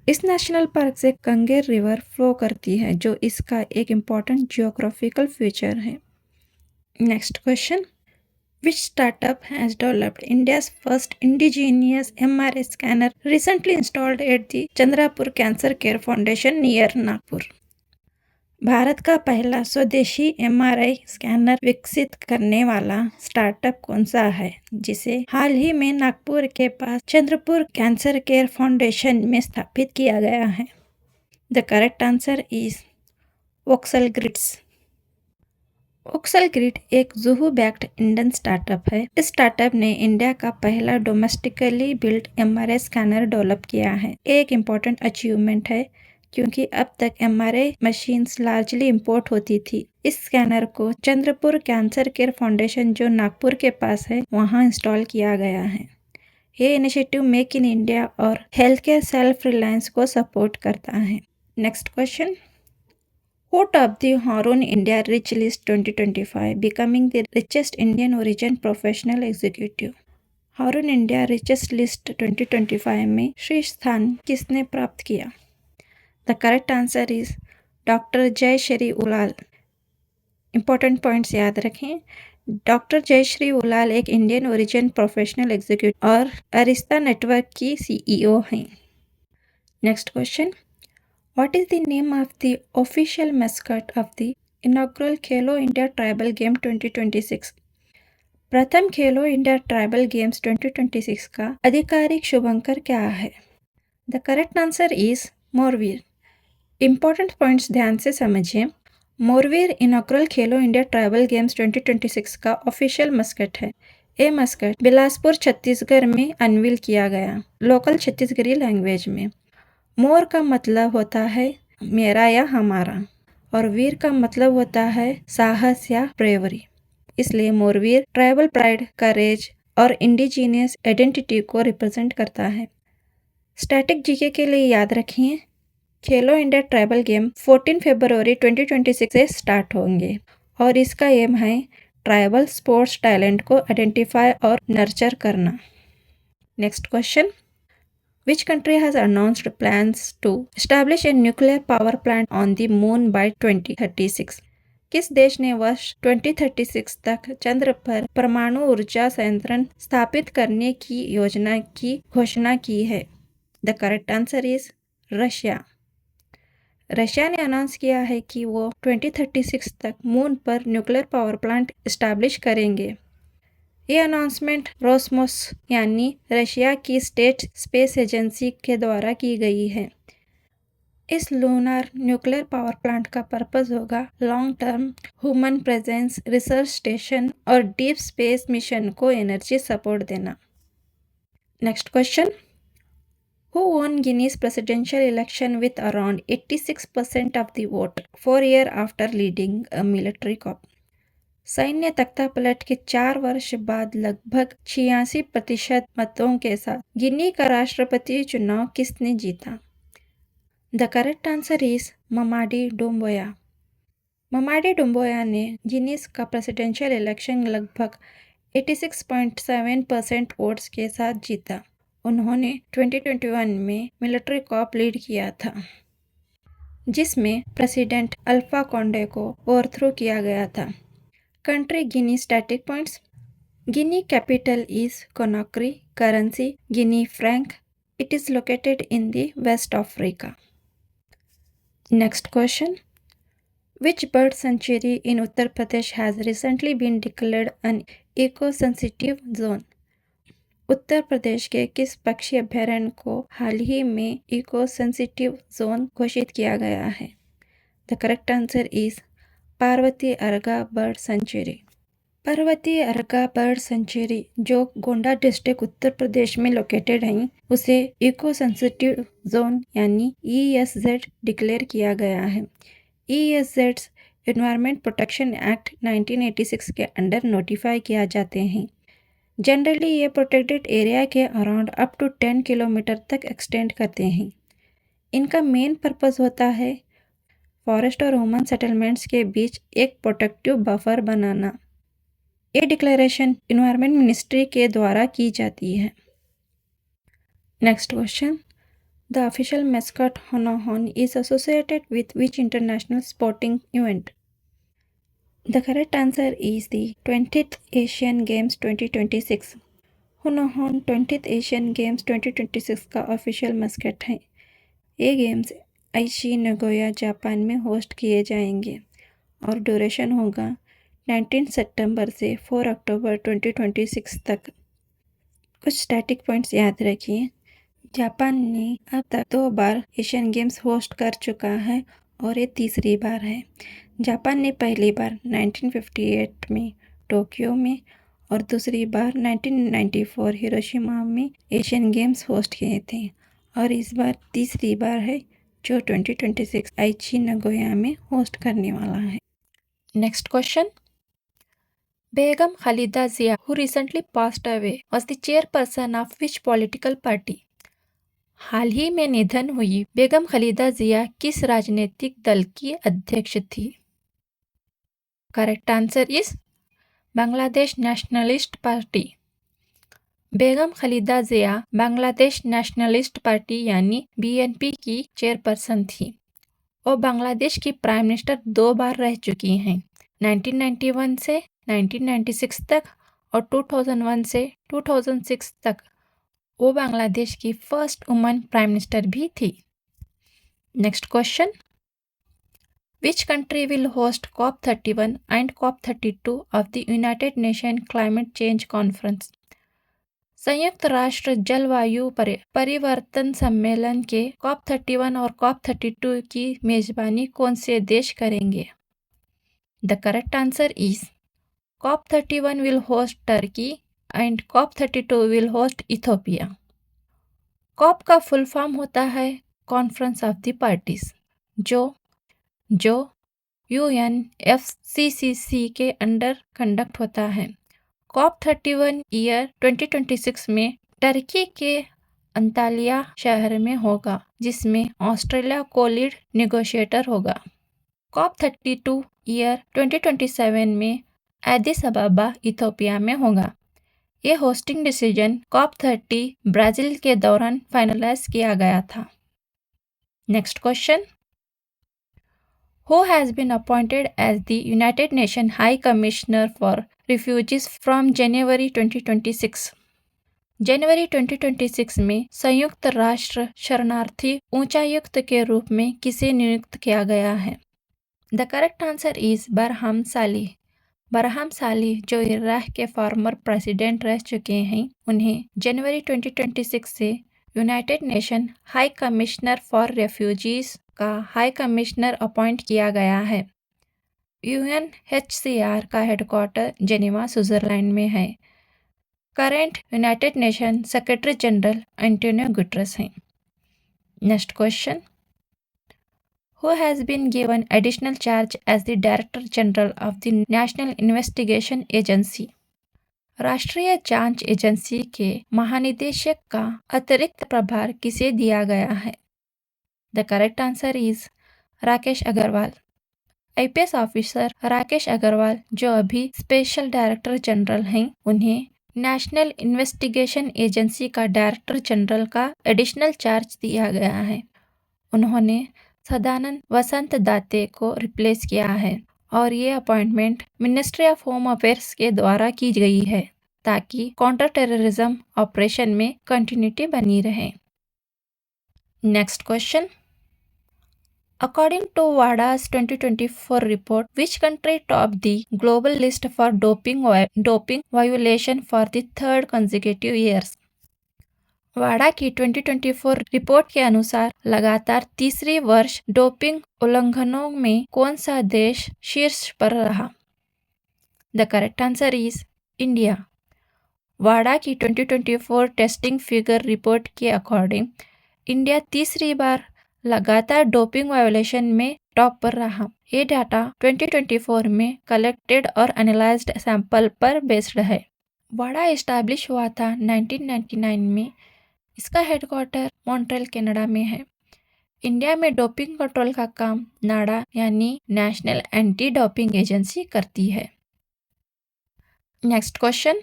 S1: इस नेशनल पार्क से कंगेर रिवर फ्लो करती है जो इसका एक इम्पॉर्टेंट जियोग्राफिकल फीचर है। Next question, Which startup has developed India's first indigenous MRI scanner recently installed at the Chandrapur Cancer Care Foundation near Nagpur? Bharat का पहला स्वदेशी MRI स्कैनर विकसित करने वाला स्टार्टअप कौन सा है जिसे हाल ही में नागपुर के पास चंद्रपुर कैंसर केयर फाउंडेशन में स्थापित किया गया है? The correct answer is voxel grids. Voxel grid एक जुहू बैक्ड इंडियन स्टार्टअप है। इस स्टार्टअप ने इंडिया का पहला domestically built MRI scanner develop किया है। एक इम्पॉर्टेंट अचीवमेंट है क्योंकि अब तक MRI मशीन्स लार्जली इंपोर्ट होती थी। इस स्कैनर को चंद्रपुर कैंसर केयर फाउंडेशन जो नागपुर के पास है वहां इंस्टॉल किया गया है। ये इनिशिएटिव मेक इन इंडिया और हेल्थ केयर सेल्फ रिलायंस को सपोर्ट करता है। Next question, Who topped the Harun India Rich List 2025, becoming the richest Indian origin professional executive? Hurun India richest list 2025 में शीर्ष स्थान किसने प्राप्त किया? The correct answer is doctor Jayshree Ullal. Important points याद रखें। डॉक्टर जयश्री उलाल एक इंडियन ओरिजिन प्रोफेशनल एग्जीक्यूटिव और अरिस्ता नेटवर्क की CEO हैं। Next question, What is the name of the official mascot of the inaugural Khelo India tribal game 2026? प्रथम खेलो इंडिया ट्राइबल गेम्स 2026 का आधिकारिक शुभंकर क्या है? The correct answer is Morveer. Important points ध्यान से समझिए। Morveer inaugural Khelo India tribal games 2026 का ऑफिशियल मस्कट है। ये मस्कट बिलासपुर छत्तीसगढ़ में अनवील किया गया, लोकल छत्तीसगढ़ी लैंग्वेज में। मोर का मतलब होता है मेरा या हमारा, और वीर का मतलब होता है साहस या ब्रेवरी। इसलिए मोरवीर ट्राइबल प्राइड, करेज और इंडिजीनियस आइडेंटिटी को रिप्रेजेंट करता है। स्टैटिक जीके के लिए याद रखिए, खेलो इंडिया ट्राइबल गेम 14 फरवरी 2026 से स्टार्ट होंगे और इसका एम है ट्राइबल स्पोर्ट्स टैलेंट को आइडेंटिफाई और नर्चर करना। Next question, which country has announced plans to establish a nuclear power plant on the moon by 2036? किस देश ने वर्ष 2036 तक चंद्र पर परमाणु ऊर्जा संयंत्र स्थापित करने की योजना की घोषणा की है? The correct answer is Russia. Russia ने अनाउंस किया है कि वो 2036 तक मून पर न्यूक्लियर पावर प्लांट इस्टेब्लिश करेंगे। ये अनाउंसमेंट रोसमोस यानी रशिया की स्टेट स्पेस एजेंसी के द्वारा की गई है। इस लूनार न्यूक्लियर पावर प्लांट का पर्पस होगा long term human presence, research station और डीप स्पेस मिशन को एनर्जी सपोर्ट देना। Next question, who won Guinea's presidential election with around 86% of the vote 4 years after leading a military coup? सैन्य तख्ता पलट के 4 वर्ष बाद लगभग 86% मतों के साथ गिनी का राष्ट्रपति चुनाव किसने जीता? The correct answer is Mamadi Doumbouya. Mamadi Doumbouya ने गिनीज का प्रेसिडेंशियल इलेक्शन लगभग 86.7% वोट्स के साथ जीता। उन्होंने 2021 में मिलिट्री कॉप लीड किया था, जिसमें प्रेसिडेंट अल्फा कोंडे को ओवरथ्रो किया गया था। Country Guinea static points, Guinea capital is Conakry, currency Guinea franc, it is located in the West Africa. Next question, which bird sanctuary in Uttar Pradesh has recently been declared an eco sensitive zone? Uttar Pradesh के किस पक्षी अभयारण्य को हाल ही में इको सेंसिटिव जोन घोषित किया गया है? The correct answer is Parvati अर्गा bird sanctuary. Parvati अर्गा bird sanctuary जो गोंडा डिस्ट्रिक्ट उत्तर प्रदेश में लोकेटेड है, उसे इको सेंसिटिव जोन यानी ESZ डिक्लेयर किया गया है। ESZ एनवायरमेंट प्रोटेक्शन एक्ट 1986 के अंडर नोटिफाई किया जाते हैं। जनरली ये प्रोटेक्टेड एरिया के अराउंड अप टू 10 किलोमीटर तक एक्सटेंड करते हैं। इनका मेन पर्पस होता है फॉरेस्ट और ह्यूमन सेटलमेंट्स के बीच एक प्रोटेक्टिव बफर बनाना। ये डिक्लेरेशन इन्वायरमेंट मिनिस्ट्री के द्वारा की जाती है। Next question, the official mascot Honohon is associated with which international sporting event? The correct answer is the 20th Asian Games 2026। Honohon 20th Asian games 2026 का ऑफिशियल मस्कट है। ये गेम्स आइची नगोया जापान में होस्ट किए जाएंगे और ड्यूरेशन होगा 19 सितंबर से 4 अक्टूबर 2026 तक। कुछ स्टैटिक पॉइंट्स याद रखिए, जापान ने अब तक 2 बार एशियन गेम्स होस्ट कर चुका है और ये तीसरी बार है। जापान ने पहली बार 1958 में टोक्यो में और दूसरी बार 1994 हिरोशिमा में एशियन गेम्स होस्ट किए थे, और इस बार तीसरी बार है जो 2026 आइची नगोया में होस्ट करने वाला है। Next question, Begum Khaleda Zia who recently passed away was the chairperson of which political party? हाल ही में निधन हुई बेगम खालिदा जिया किस राजनीतिक दल की अध्यक्ष थी? Correct answer is Bangladesh Nationalist Party. Begum Khaleda Zia Bangladesh Nationalist Party यानी BNP की चेयरपर्सन थी। वो बांग्लादेश की प्राइम मिनिस्टर 2 बार रह चुकी हैं, 1991 से 1996 तक और 2001 से 2006 तक। वो बांग्लादेश की फर्स्ट वुमन प्राइम मिनिस्टर भी थी। Next question, which country will host COP31 and COP32 of the United Nations Climate Change Conference? संयुक्त राष्ट्र जलवायु परिवर्तन सम्मेलन के COP31 और COP32 की मेजबानी कौन से देश करेंगे? The correct answer is COP31 will host Turkey and COP32 will host Ethiopia. COP का फुल फॉर्म होता है कॉन्फ्रेंस ऑफ द पार्टीज, जो UNFCCC के अंडर कंडक्ट होता है। COP31 ईयर 2026 में टर्की के अंतालिया शहर में होगा, जिसमें ऑस्ट्रेलिया को लीड नेगोशिएटर होगा। COP32 ईयर 2027 में एडिस अबाबा इथियोपिया में होगा। ये होस्टिंग डिसीजन COP30 ब्राजील के दौरान फाइनलाइज किया गया था। Next question, Who has been appointed as the United Nations High Commissioner for Refugees from January 2026? जनवरी 2026 में संयुक्त राष्ट्र शरणार्थी उच्चायुक्त के रूप में किसे नियुक्त किया गया है? The correct answer is Barham Salih. Barham Salih, जो इराक के फॉर्मर प्रेसिडेंट रह चुके हैं, उन्हें जनवरी 2026 से United nation high commissioner for refugees का हाई कमिश्नर अपॉइंट किया गया है। UNHCR का हेडक्वार्टर जेनेवा, स्विट्जरलैंड में है। Current United Nation secretary general Antonio Guterres हैं। Next question, Who has been given additional charge as the Director General of the National Investigation Agency? राष्ट्रीय जांच एजेंसी के महानिदेशक का अतिरिक्त प्रभार किसे दिया गया है? The correct answer is Rakesh Agarwal. IPS officer Rakesh Agarwal, जो अभी स्पेशल डायरेक्टर जनरल हैं, उन्हें नेशनल इन्वेस्टिगेशन एजेंसी का डायरेक्टर जनरल का एडिशनल चार्ज दिया गया है। उन्होंने सदानंद वसंत दाते को रिप्लेस किया है और ये appointment ministry of home affairs के द्वारा की गई है ताकि काउंटर टेररिज्म ऑपरेशन में कंटिन्यूटी बनी रहे। Next question, according to WADA's 2024 report, which country top the global list for doping violation for the third consecutive years? वाडा की 2024 रिपोर्ट के अनुसार लगातार तीसरी वर्ष डोपिंग उल्लंघनों में कौन सा देश शीर्ष पर रहा? The correct answer is India. वाडा की 2024 टेस्टिंग फिगर रिपोर्ट के अकॉर्डिंग इंडिया तीसरी बार लगातार डोपिंग वायोलेशन में टॉप पर रहा। ये डाटा 2024 में कलेक्टेड और एनालाइज्ड सैंपल पर बेस्ड है। वाडा एस्टैब्लिश हुआ था 1999 में। इसका हेडक्वार्टर मॉन्ट्रियल, कनाडा में है। इंडिया में डोपिंग कंट्रोल का काम नाडा यानी नेशनल एंटी डोपिंग एजेंसी करती है। Next question,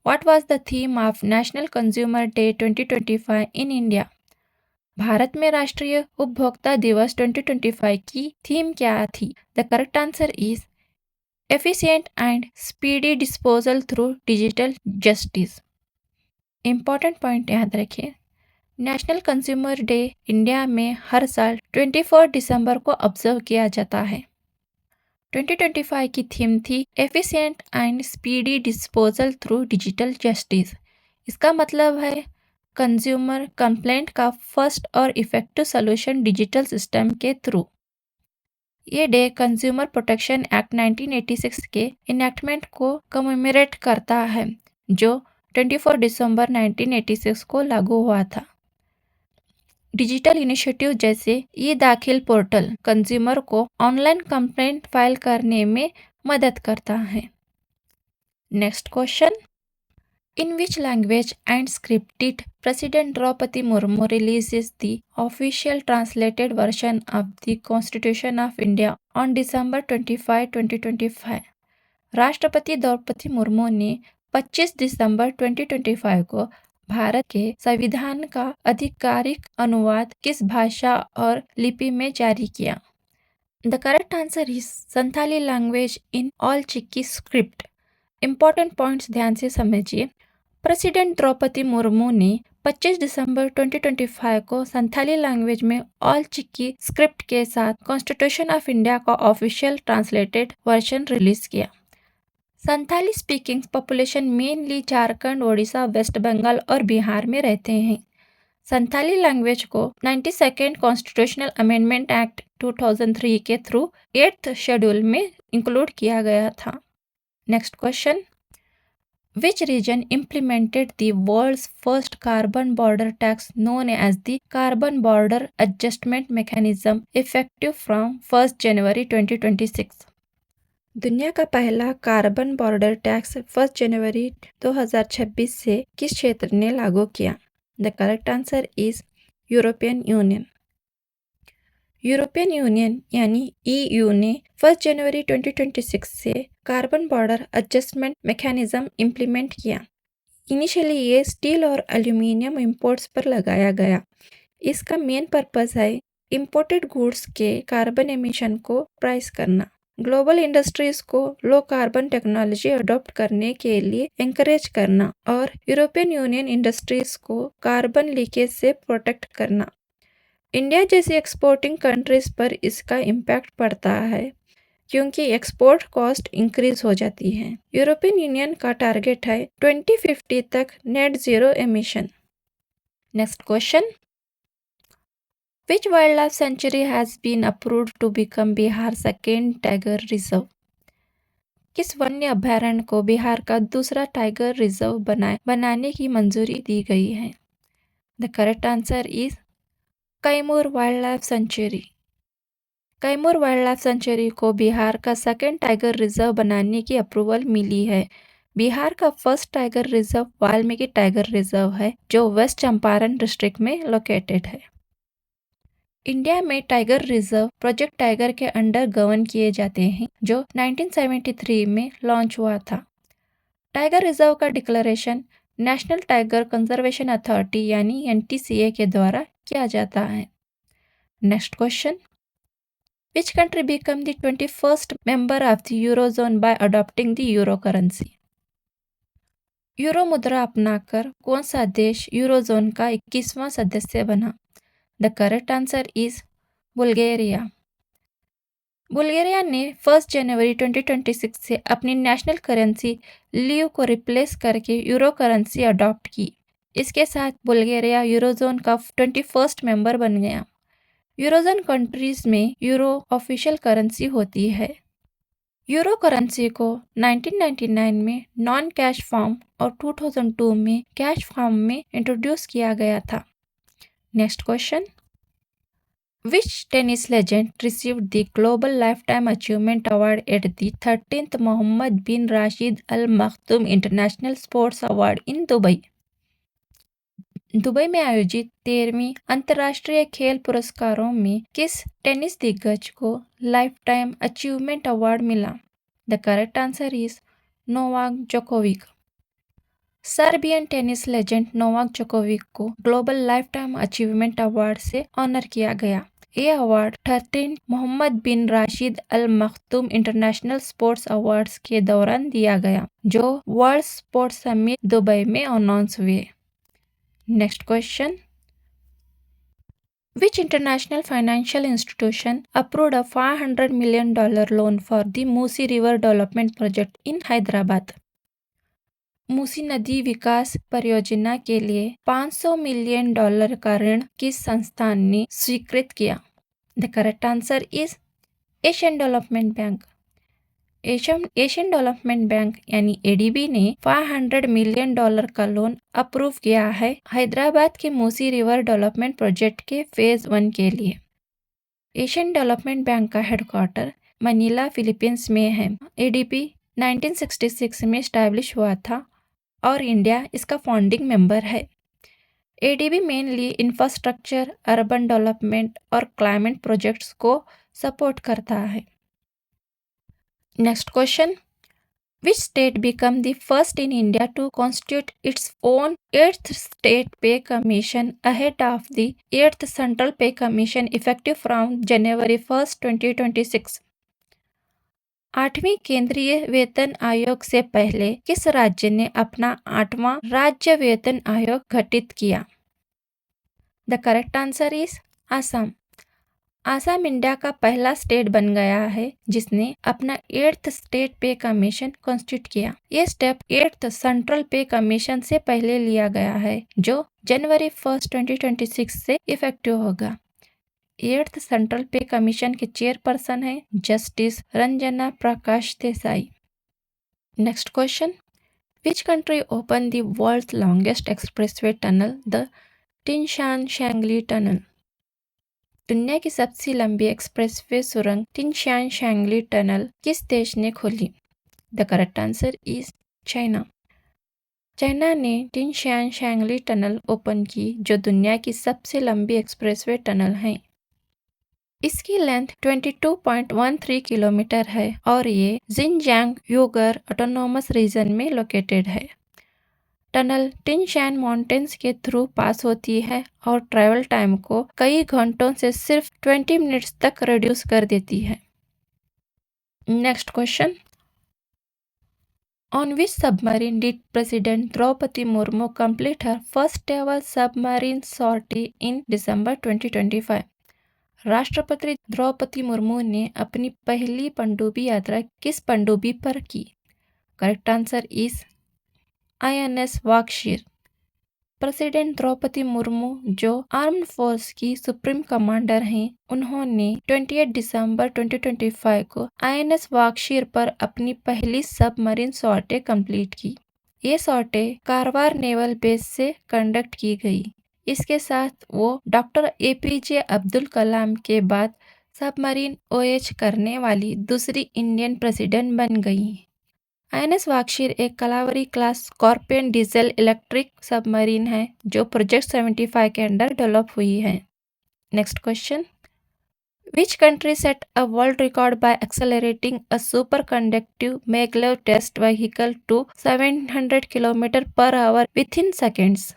S1: what was the theme of national consumer day 2025 in India? Bharat में राष्ट्रीय उपभोक्ता दिवस 2025 की थीम क्या थी? The correct answer is efficient and speedy disposal through digital justice. Important point याद रखें, नेशनल कंज्यूमर डे इंडिया में हर साल 24 दिसंबर को ऑब्जर्व किया जाता है। 2025 की थीम थी efficient and speedy disposal through digital justice. इसका मतलब है कंज्यूमर कंप्लेंट का फर्स्ट और इफेक्टिव सॉल्यूशन डिजिटल सिस्टम के थ्रू। ये डे कंज्यूमर प्रोटेक्शन एक्ट 1986 के इनैक्टमेंट को कमेमोरेट करता है, जो 24 दिसंबर 1986 को लागू हुआ था। डिजिटल इनिशिएटिव जैसे ई दाखिल पोर्टल कंज्यूमर को ऑनलाइन कंप्लेंट फाइल करने में मदद करता है। Next question, in which language and script did president Droupadi Murmu releases the official translated version of the Constitution of India on December 25, 2025? राष्ट्रपति द्रौपदी मुर्मू ने 25 दिसंबर 2025 को भारत के संविधान का आधिकारिक अनुवाद किस भाषा और लिपि में जारी किया? The correct answer is Santhali language in Ol Chiki script. Important points ध्यान से समझिए। प्रेसिडेंट द्रौपदी मुर्मू ने 25 दिसंबर 2025 को संथाली लैंग्वेज में ऑल चिकी स्क्रिप्ट के साथ कॉन्स्टिट्यूशन ऑफ इंडिया का ऑफिशियल ट्रांसलेटेड वर्जन रिलीज किया। Santhali speaking population mainly Jharkhand, Odisha, West Bengal और बिहार में रहते हैं। संथाली लैंग्वेज को 92nd कॉन्स्टिट्यूशनल अमेंडमेंट एक्ट 2003 के थ्रू 8th शेड्यूल में इंक्लूड किया गया था। Next question, Which region implemented the world's first carbon border tax known as the Carbon Border Adjustment Mechanism effective from 1st January 2026? दुनिया का पहला कार्बन बॉर्डर टैक्स 1 जनवरी 2026 से किस क्षेत्र ने लागू किया? The correct answer is European union. European union यानी ईयू ने 1 जनवरी 2026 से carbon border adjustment mechanism implement किया। इनिशियली ये स्टील और एल्यूमिनियम इंपोर्ट्स पर लगाया गया। इसका मेन पर्पस है इंपोर्टेड गुड्स के कार्बन एमिशन को प्राइस करना, ग्लोबल इंडस्ट्रीज को लो कार्बन टेक्नोलॉजी अडॉप्ट करने के लिए एंकरेज करना और यूरोपियन यूनियन इंडस्ट्रीज को कार्बन लीकेज से प्रोटेक्ट करना। इंडिया जैसी एक्सपोर्टिंग कंट्रीज पर इसका इम्पैक्ट पड़ता है क्योंकि एक्सपोर्ट कॉस्ट इंक्रीज हो जाती है। यूरोपियन यूनियन का टारगेट है 2050 तक net zero emission. Next question, which wildlife sanctuary has been approved to become Bihar second tiger reserve? किस वन्य अभयारण्य को बिहार का दूसरा टाइगर रिजर्व बनाने की मंजूरी दी गई है? The correct answer is Kaimur wild life sanctuary. Kaimur wild life sanctuary को बिहार का सेकेंड टाइगर रिजर्व बनाने की अप्रूवल मिली है। बिहार का first tiger reserve Valmiki tiger reserve है जो वेस्ट चंपारण डिस्ट्रिक्ट में लोकेटेड है। इंडिया में टाइगर रिजर्व प्रोजेक्ट टाइगर के अंडर गवर्न किए जाते हैं जो 1973 में लॉन्च हुआ था। टाइगर रिजर्व का declaration national tiger conservation authority यानी NTCA के द्वारा किया जाता है। Next question, which country become the 21st member of the eurozone bye adopting the euro currency? Euro मुद्रा अपनाकर कौन सा देश यूरोजोन का 21वां सदस्य बना? The correct answer is Bulgaria. Bulgaria ने 1 जनवरी 2026 से अपनी नेशनल करेंसी लीव को रिप्लेस करके यूरो करेंसी अडॉप्ट की। इसके साथ बुल्गारिया यूरोजोन का 21st मेंबर बन गया। यूरोजोन कंट्रीज में यूरो ऑफिशियल करेंसी होती है। यूरो करेंसी को 1999 में नॉन कैश फॉर्म और 2002 में कैश फॉर्म में इंट्रोड्यूस किया गया था। Next question, Which tennis legend received the Global Lifetime Achievement Award at the 13th Mohammed bin Rashid Al Maktoum International Sports Award in Dubai? Dubai में आयोजित 13वीं अंतर्राष्ट्रीय खेल पुरस्कारों में किस टेनिस दिग्गज को लाइफ टाइम अचीवमेंट अवार्ड मिला? The correct answer is Novak Djokovic. Serbian tennis legend Novak Djokovic को global lifetime achievement award से ऑनर किया गया। ये award 13 Mohammed bin Rashid Al Maktoum international sports awards के दौरान दिया गया जो वर्ल्ड स्पोर्ट्स समिट दुबई में अनाउंस हुए। Next question, Which international financial institution approved a $500 million loan for the Musi River Development Project in Hyderabad? Musi नदी विकास परियोजना के लिए $500 मिलियन का ऋण किस संस्थान ने स्वीकृत किया? The correct answer is Asian development bank. Asian development bank यानी ADB ने $500 मिलियन का लोन अप्रूव किया है हैदराबाद के मूसी रिवर डेवलपमेंट प्रोजेक्ट के फेज 1 के लिए। एशियन डेवलपमेंट बैंक का हेडक्वार्टर मनीला फिलीपींस में है। ADB 1966 में स्टैब्लिश हुआ था और इंडिया इसका फाउंडिंग मेंबर है। ADB mainly infrastructure, urban development और क्लाइमेट प्रोजेक्ट्स को सपोर्ट करता है। Next question, Which state became the first in India to constitute its own 8th State Pay Commission ahead of the 8th Central Pay Commission effective from January 1st, 2026? 8वीं केंद्रीय वेतन आयोग से पहले किस राज्य ने अपना 8वां राज्य वेतन आयोग गठित किया? The correct answer is Assam. Assam India का पहला स्टेट बन गया है जिसने अपना 8th स्टेट पे कमीशन कॉन्स्टिट्यूट किया। ये स्टेप 8th सेंट्रल पे कमीशन से पहले लिया गया है जो जनवरी 1, 2026 से इफेक्टिव होगा। 8th सेंट्रल पे कमीशन के चेयरपर्सन है justice Ranjana Prakash Desai. Next question, which country open the world's longest expressway tunnel the Tianshan Shengli tunnel? दुनिया की सबसे लंबी एक्सप्रेसवे सुरंग टिनशान शैंगली टनल किस देश ने खोली? The correct answer is China. China ने टिनशान शैंगली टनल ओपन की जो दुनिया की सबसे लंबी एक्सप्रेसवे टनल है। इसकी लेंथ 22.13 किलोमीटर है और ये जिनजियांग उइगर ऑटोनोमस रीजन में लोकेटेड है। टनल टिनशान माउंटेन्स के थ्रू पास होती है और ट्रैवल टाइम को कई घंटों से सिर्फ 20 मिनट्स तक रिड्यूस कर देती है। Next question, on which submarine did president Droupadi Murmu complete her first ever submarine sortie in December 2025? राष्ट्रपति द्रौपदी मुर्मू ने अपनी पहली पनडुब्बी यात्रा किस पनडुब्बी पर की? Correct answer is INS Vaghsheer. President Droupadi Murmu जो आर्म्ड फोर्स की सुप्रीम कमांडर हैं, उन्होंने 28 दिसंबर 2025 को INS वाकशीर पर अपनी पहली सबमरीन सॉर्टे कंप्लीट की। ये सॉर्टे कारवार नेवल बेस से कंडक्ट की गई। इसके साथ वो डॉक्टर APJ अब्दुल कलाम के बाद सबमरीन OH करने वाली दूसरी इंडियन प्रेसिडेंट बन गई। INS वाकशीर एक Kalvari class scorpion diesel electric submarine है जो प्रोजेक्ट 75 के अंडर डेवलप हुई है। Next question, which country set a world record by accelerating a superconductive maglev test vehicle to 700 kilometre per hour within seconds?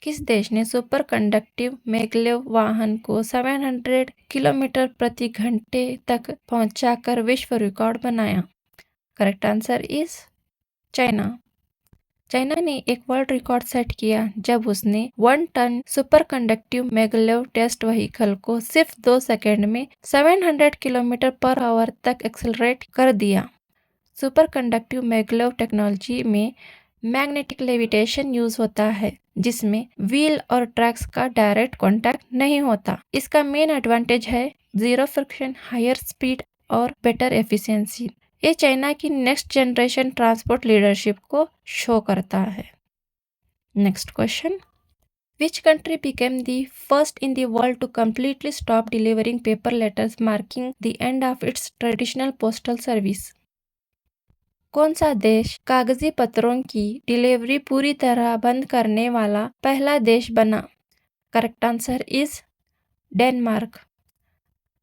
S1: किस देश ने सुपर कंडक्टिव मैगलेव वाहन को 700 किलोमीटर प्रति घंटे तक पहुंचाकर विश्व रिकॉर्ड बनाया? Correct answer is China. China ने एक वर्ल्ड रिकॉर्ड सेट किया जब उसने 1 tonne superconductive maglev test vehicle को सिर्फ 2 सेकंड में 700 किलोमीटर पर आवर तक एक्सेलरेट कर दिया। सुपर कंडक्टिव मैगलेव टेक्नोलॉजी में मैग्नेटिक लेविटेशन यूज होता है जिसमें व्हील और ट्रैक्स का डायरेक्ट कांटेक्ट नहीं होता। इसका मेन एडवांटेज है जीरो फ्रिक्शन, हायर स्पीड और बेटर एफिशिएंसी। ये चाइना की नेक्स्ट जनरेशन ट्रांसपोर्ट लीडरशिप को शो करता है। Next question, which country became the first in the world to completely stop delivering paper letters marking the end of its traditional postal service? कौन सा देश कागजी पत्रों की डिलीवरी पूरी तरह बंद करने वाला पहला देश बना? Correct answer is Denmark.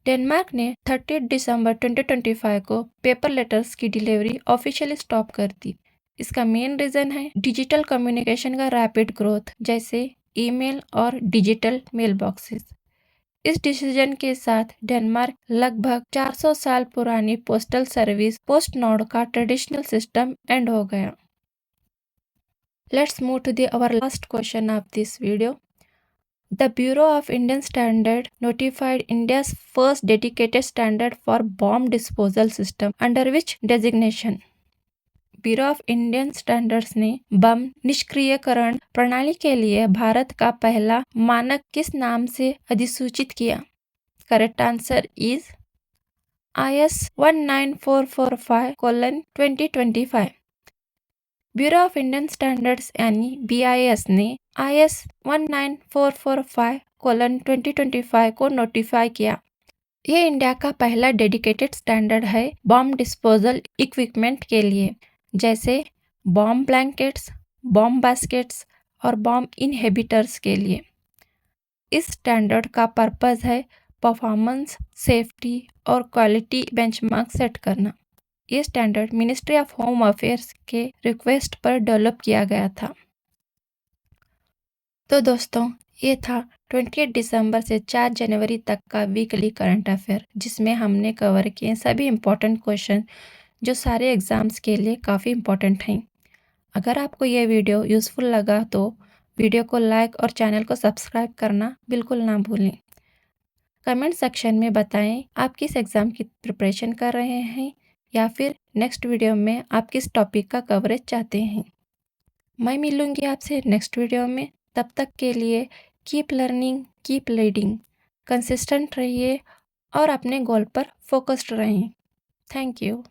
S1: Denmark ने 30 दिसंबर 2025 को पेपर लेटर्स की डिलीवरी ऑफिशियली स्टॉप कर दी। इसका मेन रीज़न है डिजिटल कम्युनिकेशन का रैपिड ग्रोथ, जैसे ईमेल और डिजिटल मेल बॉक्सेस। इस डिसीजन के साथ डेनमार्क लगभग 400 साल पुरानी पोस्टल सर्विस पोस्ट नोड का ट्रेडिशनल सिस्टम एंड हो गया। Let's move to the our last question of this video. The Bureau of Indian Standards notified India's first dedicated standard for bomb disposal system under which designation? Bureau of Indian standards ने बम निष्क्रियकरण प्रणाली के लिए भारत का पहला मानक किस नाम से अधिसूचित किया? Correct answer is IS 19445:2025। Bureau of Indian standards यानी BIS ने IS 19445:2025 को नोटिफाई किया। ये इंडिया का पहला डेडिकेटेड स्टैंडर्ड है बॉम्ब डिस्पोजल इक्विपमेंट के लिए, जैसे बॉम्ब ब्लैंकेट्स, बॉम्ब बास्केट्स और बॉम्ब इनहिबिटर्स के लिए। इस स्टैंडर्ड का पर्पस है परफॉर्मेंस, सेफ्टी और क्वालिटी बेंचमार्क सेट करना। ये standard ministry of home affairs के रिक्वेस्ट पर डेवलप किया गया था। तो दोस्तों, ये था 28 दिसंबर से 4 जनवरी तक का वीकली करंट अफेयर, जिसमें हमने कवर किए सभी इम्पोर्टेंट क्वेश्चन जो सारे एग्ज़ाम्स के लिए काफ़ी इम्पोर्टेंट हैं। अगर आपको ये वीडियो यूज़फुल लगा तो वीडियो को लाइक और चैनल को सब्सक्राइब करना बिल्कुल ना भूलें। कमेंट सेक्शन में बताएं आप किस एग्ज़ाम की प्रिपरेशन कर रहे हैं या फिर नेक्स्ट वीडियो में आप किस टॉपिक का कवरेज चाहते हैं। मैं मिलूँगी आपसे नेक्स्ट वीडियो में। तब तक के लिए keep learning, keep leading, consistent रहिए और अपने गोल पर फोकस्ड रहें। Thank you.